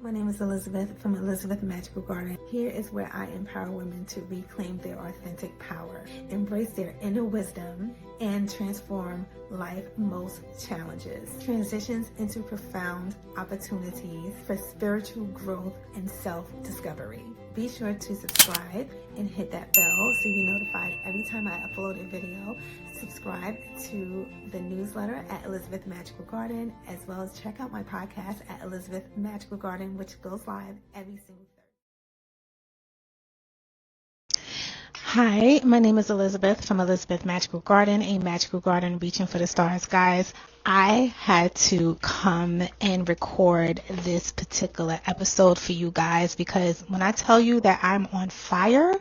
My name is Elizabeth from Elizabeth Magical Garden. Here is where I empower women to reclaim their authentic power, embrace their inner wisdom, and transform life's most challenges. Transitions into profound opportunities for spiritual growth and self-discovery. Be sure to subscribe and hit that bell so you're notified every time I upload a video. Subscribe to the newsletter at Elizabeth Magical Garden, as well as check out my podcast at Elizabeth Magical Garden, which goes live every single Thursday. Hi, my name is Elizabeth from Elizabeth Magical Garden, a magical garden reaching for the stars. Guys, I had to come and record this particular episode for you guys because when I tell you that I'm on fire,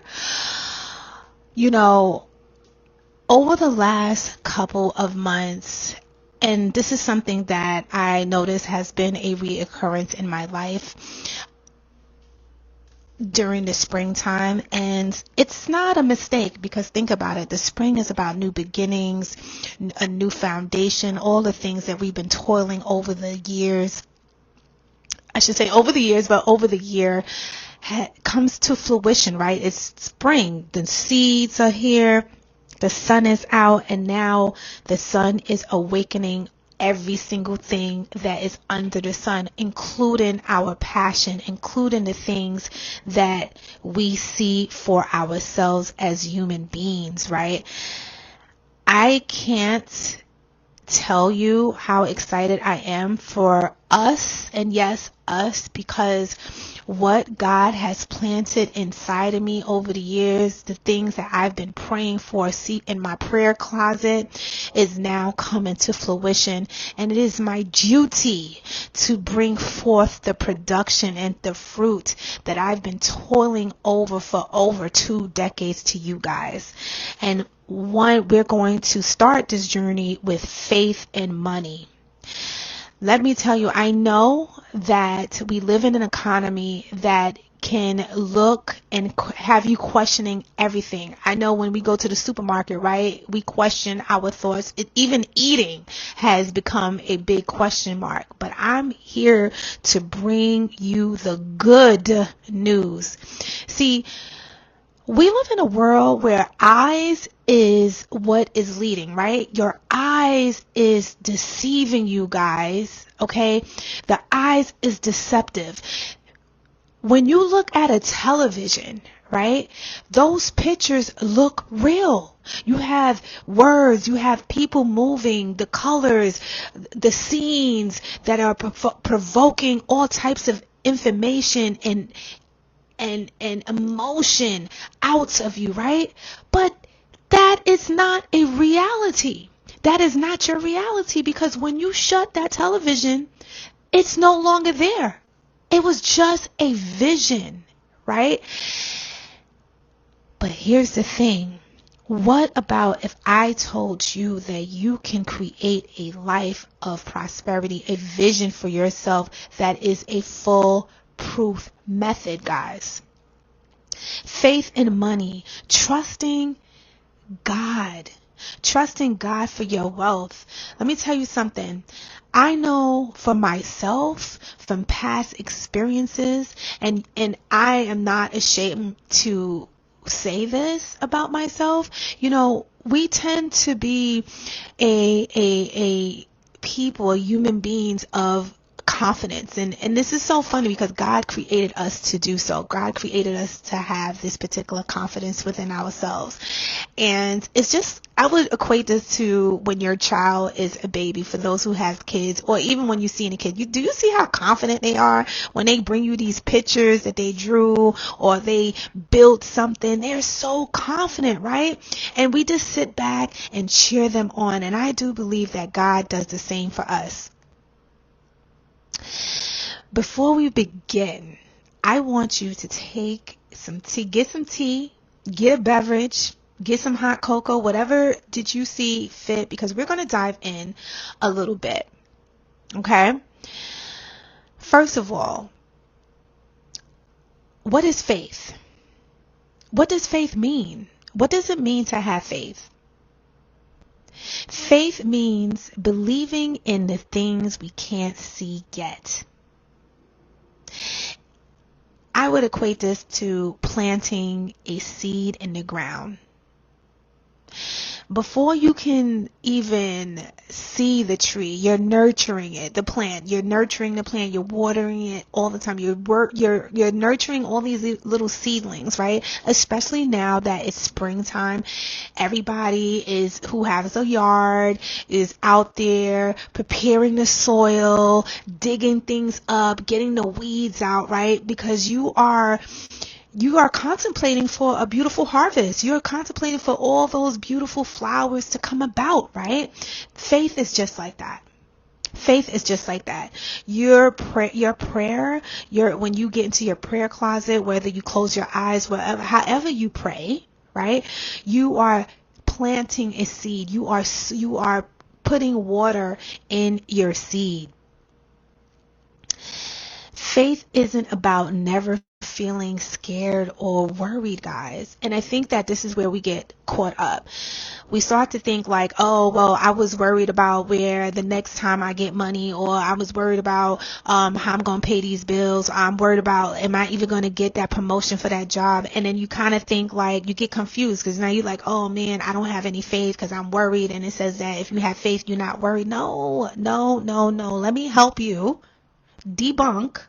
over the last couple of months, and this is something that I notice has been a reoccurrence in my life during the springtime, and it's not a mistake because think about it. The spring is about new beginnings, a new foundation, all the things that we've been toiling over the years. I should say over the years, but over the year comes to fruition, right? It's spring. The seeds are here. The sun is out, and now the sun is awakening every single thing that is under the sun, including our passion, including the things that we see for ourselves as human beings, right? I can't tell you how excited I am for us, and yes, us, because what God has planted inside of me over the years, the things that I've been praying for, see in my prayer closet, is now coming to fruition, and it is my duty to bring forth the production and the fruit that I've been toiling over for over 2 decades to you guys. And we're going to start this journey with faith and money. Let me tell you, I know that we live in an economy that can look and have you questioning everything. I know when we go to the supermarket, right, we question our thoughts. Even eating has become a big question mark. But I'm here to bring you the good news. See, we live in a world where eyes is what is leading, right? Your eyes is deceiving you guys, okay? The eyes is deceptive. When you look at a television, right, those pictures look real. You have words, you have people moving, the colors, the scenes that are provoking all types of information and emotion out of you, right? But that is not a reality. That is not your reality, because when you shut that television, it's no longer there. It was just a vision, right? But here's the thing. What about if I told you that you can create a life of prosperity, a vision for yourself that is a full proof method, guys? Faith and money, trusting God for your wealth. Let me tell you something. I know for myself from past experiences, and I am not ashamed to say this about myself. We tend to be a people, human beings of confidence, and this is so funny because God created us to do so. God created us to have this particular confidence within ourselves, and it's just, I would equate this to when your child is a baby. For those who have kids, or even when you see a kid, do you see how confident they are when they bring you these pictures that they drew or they built something? They're so confident, right? And we just sit back and cheer them on, and I do believe that God does the same for us. Before we begin, I want you to take some tea, get a beverage, get some hot cocoa, whatever did you see fit, because we're going to dive in a little bit. Okay? First of all, what is faith? What does faith mean? What does it mean to have faith? Faith means believing in the things we can't see yet. would equate this to planting a seed in the ground. Before you can even see the tree, you're nurturing it, the plant. You're nurturing the plant. You're watering it all the time. You're nurturing all these little seedlings, right? Especially now that it's springtime. Everybody who has a yard is out there preparing the soil, digging things up, getting the weeds out, right? Because you are contemplating for a beautiful harvest. You're contemplating for all those beautiful flowers to come about, right? Faith is just like that. Faith is just like that. Your prayer, when you get into your prayer closet, whether you close your eyes, however you pray, right? You are planting a seed. You are putting water in your seed. Faith isn't about never feeling scared or worried, guys. And I think that this is where we get caught up. We start to think like, oh, well, I was worried about where the next time I get money, or I was worried about how I'm going to pay these bills. I'm worried about, am I even going to get that promotion for that job? And then you kind of think like, you get confused because now you're like, oh man, I don't have any faith because I'm worried. And it says that if you have faith, you're not worried. No. Let me help you debunk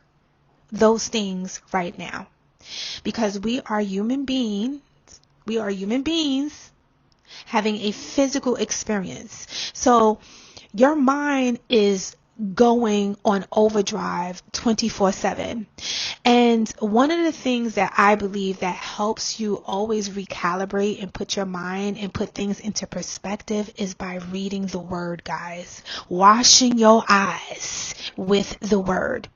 those things right now, because we are human beings having a physical experience. So your mind is going on overdrive 24/7. And one of the things that I believe that helps you always recalibrate and put your mind and put things into perspective is by reading the word, guys. Washing your eyes with the word.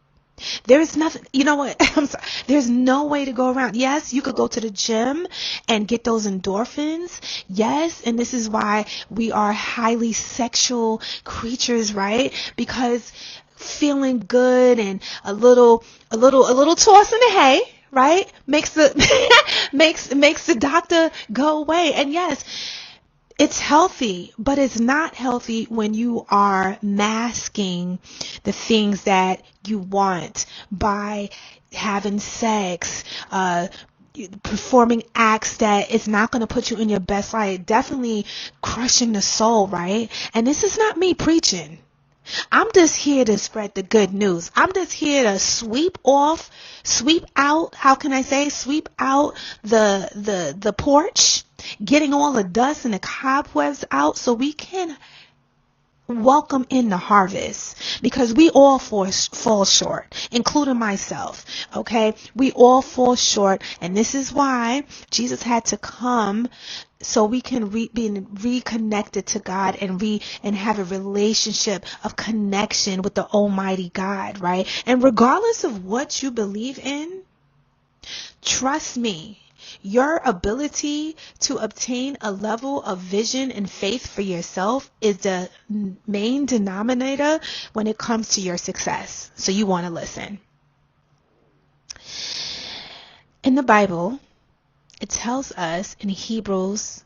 There's nothing, you know what? I'm sorry. There's no way to go around. Yes, you could go to the gym and get those endorphins. Yes, and this is why we are highly sexual creatures, right? Because feeling good and a little toss in the hay, right? Makes the doctor go away. And yes, it's healthy, but it's not healthy when you are masking the things that you want by having sex, performing acts that it's not going to put you in your best light, definitely crushing the soul, right? And this is not me preaching. I'm just here to spread the good news. I'm just here to sweep out the porch, getting all the dust and the cobwebs out so we can welcome in the harvest, because we all fall short, including myself. Okay, we all fall short, and this is why Jesus had to come, so we can be reconnected to God and have a relationship of connection with the Almighty God, right? And regardless of what you believe in, trust me, your ability to obtain a level of vision and faith for yourself is the main denominator when it comes to your success. So you want to listen. In the Bible, it tells us in Hebrews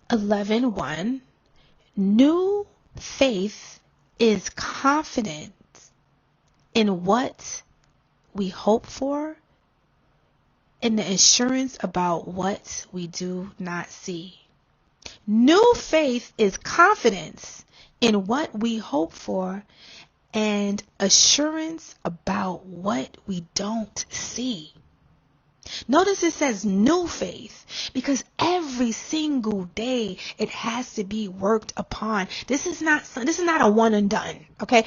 11:1, new faith is confidence in what we hope for and the assurance about what we do not see. New faith is confidence in what we hope for and assurance about what we don't see. Notice it says new faith, because every single day it has to be worked upon. This is not a one and done, okay?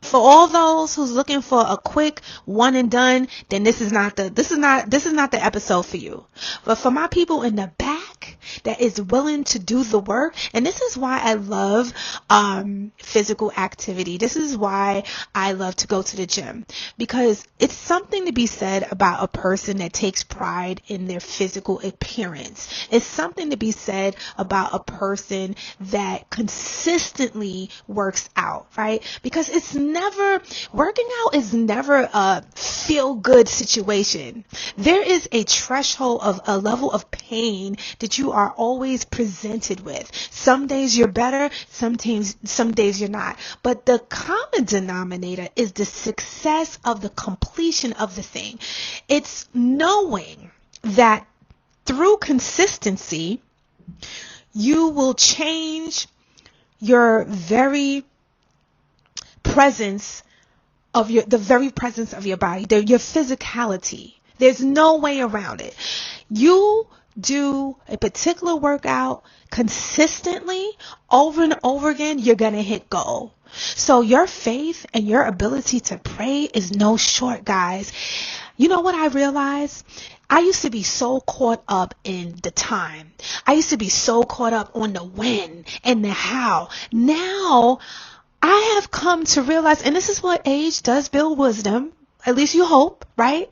For all those who's looking for a quick one and done, then this is not the episode for you. But for my people in the back that is willing to do the work, and this is why I love physical activity. This is why I love to go to the gym, because it's something to be said about a person that takes pride in their physical appearance. It's something to be said about a person that consistently works out, right? Because working out is never a feel good situation. There is a threshold of a level of pain that that you are always presented with. Some days you're better, some days you're not. But the common denominator is the success of the completion of the thing. It's knowing that through consistency, you will change your very presence of the very presence of your body, your physicality. There's no way around it. You do a particular workout consistently over and over again, you're going to hit goal. So your faith and your ability to pray is no short, guys. You know what I realized? I used to be so caught up in the time. I used to be so caught up on the when and the how. Now, I have come to realize, and this is what age does build wisdom, at least you hope, right?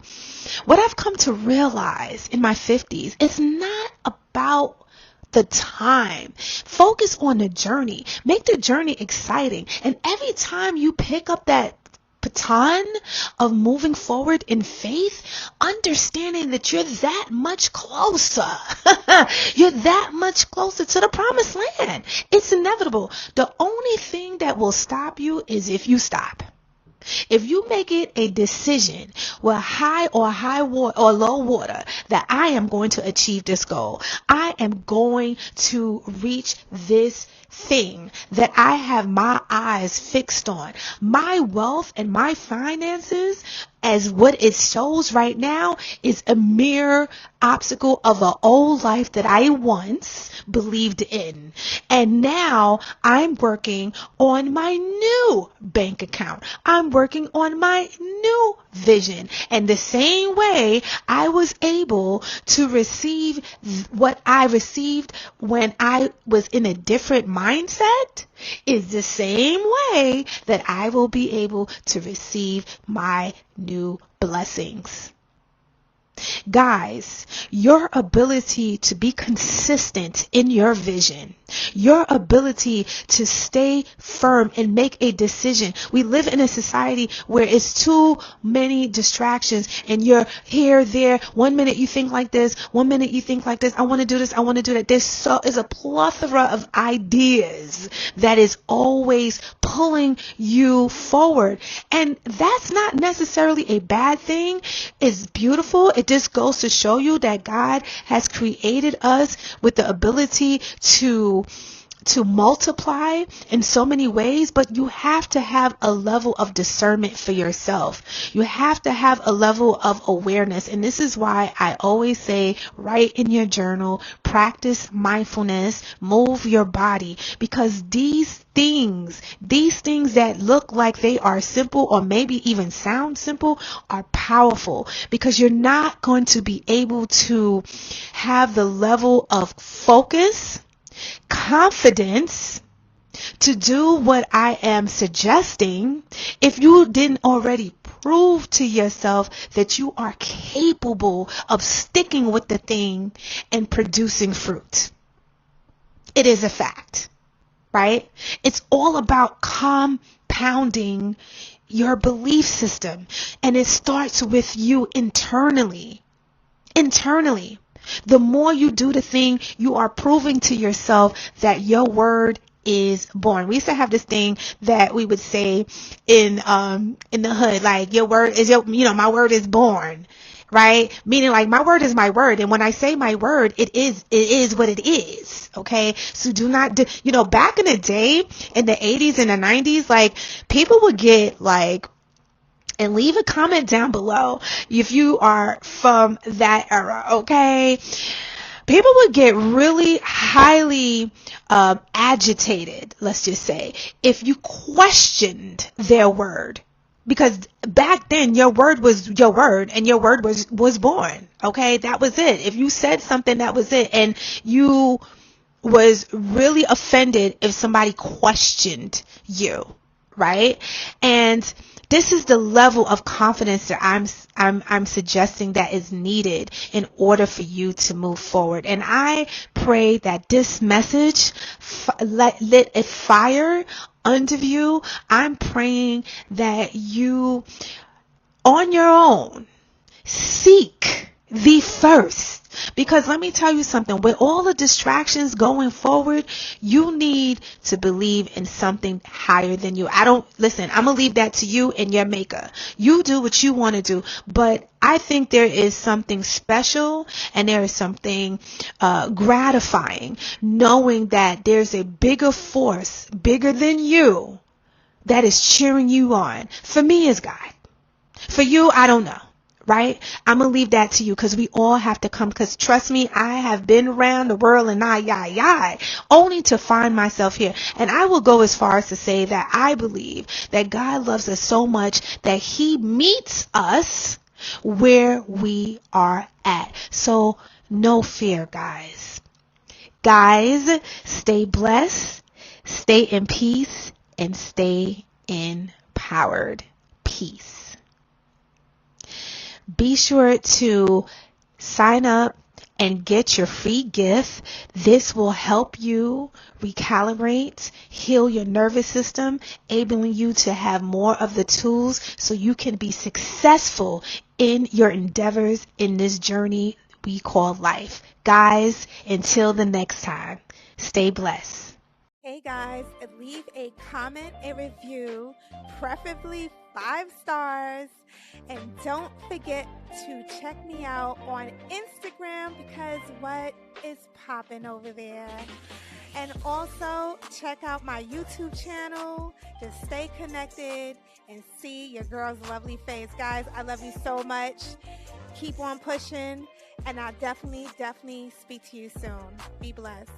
What I've come to realize in my 50s, it's not about the time. Focus on the journey. Make the journey exciting. And every time you pick up that baton of moving forward in faith, understanding that you're that much closer. You're that much closer to the promised land. It's inevitable. The only thing that will stop you is if you stop. If you make it a decision with high water or low water that I am going to achieve this goal, I am going to reach this thing that I have my eyes fixed on. My wealth and my finances, as what it shows right now, is a mere obstacle of an old life that I once believed in. And now I'm working on my new bank account. I'm working on my new vision. And the same way I was able to receive what I received when I was in a different mindset is the same way that I will be able to receive my new blessings. Guys, your ability to be consistent in your vision, your ability to stay firm and make a decision. We live in a society where it's too many distractions and you're here, there. 1 minute you think like this, 1 minute you think like this. I want to do this, I want to do that. There's a plethora of ideas that is always pulling you forward. And that's not necessarily a bad thing. It's beautiful. It just goes to show you that God has created us with the ability to multiply in so many ways, but you have to have a level of discernment for yourself. You have to have a level of awareness. And this is why I always say, write in your journal, practice mindfulness, move your body, because these things that look like they are simple or maybe even sound simple are powerful, because you're not going to be able to have the level of focus, confidence to do what I am suggesting if you didn't already prove to yourself that you are capable of sticking with the thing and producing fruit. It is a fact, right? It's all about compounding your belief system, and it starts with you internally. The more you do the thing, you are proving to yourself that your word is born. We used to have this thing that we would say in the hood, like, your word is my word is born, right? Meaning, like, my word is my word, and when I say my word, it is what it is. Okay, so do not back in the day, in the 80s and the 90s, like, people would get like, and leave a comment down below if you are from that era, okay? People would get really highly agitated, let's just say, if you questioned their word. Because back then, your word was your word, and your word was born, okay? That was it. If you said something, that was it. And you was really offended if somebody questioned you, right? And this is the level of confidence that I'm suggesting that is needed in order for you to move forward. And I pray that this message lit a fire under you. I'm praying that you, on your own, seek thee first Because let me tell you something, with all the distractions going forward, you need to believe in something higher than you. I'm going to leave that to you and your maker. You do what you want to do. But I think there is something special and there is something gratifying knowing that there's a bigger force, bigger than you, that is cheering you on. For me, it's God. For you, I don't know. Right? I'm going to leave that to you because we all have to come. Because trust me, I have been around the world and only to find myself here. And I will go as far as to say that I believe that God loves us so much that he meets us where we are at. So no fear, guys. Guys, stay blessed, stay in peace, and stay empowered. Peace. Be sure to sign up and get your free gift. This will help you recalibrate, heal your nervous system, enabling you to have more of the tools so you can be successful in your endeavors in this journey we call life. Guys, until the next time, stay blessed. Hey guys, leave a comment and review, preferably 5 stars. And don't forget to check me out on Instagram because what is popping over there. And also check out my YouTube channel to stay connected and see your girl's lovely face. Guys, I love you so much. Keep on pushing and I'll definitely speak to you soon. Be blessed.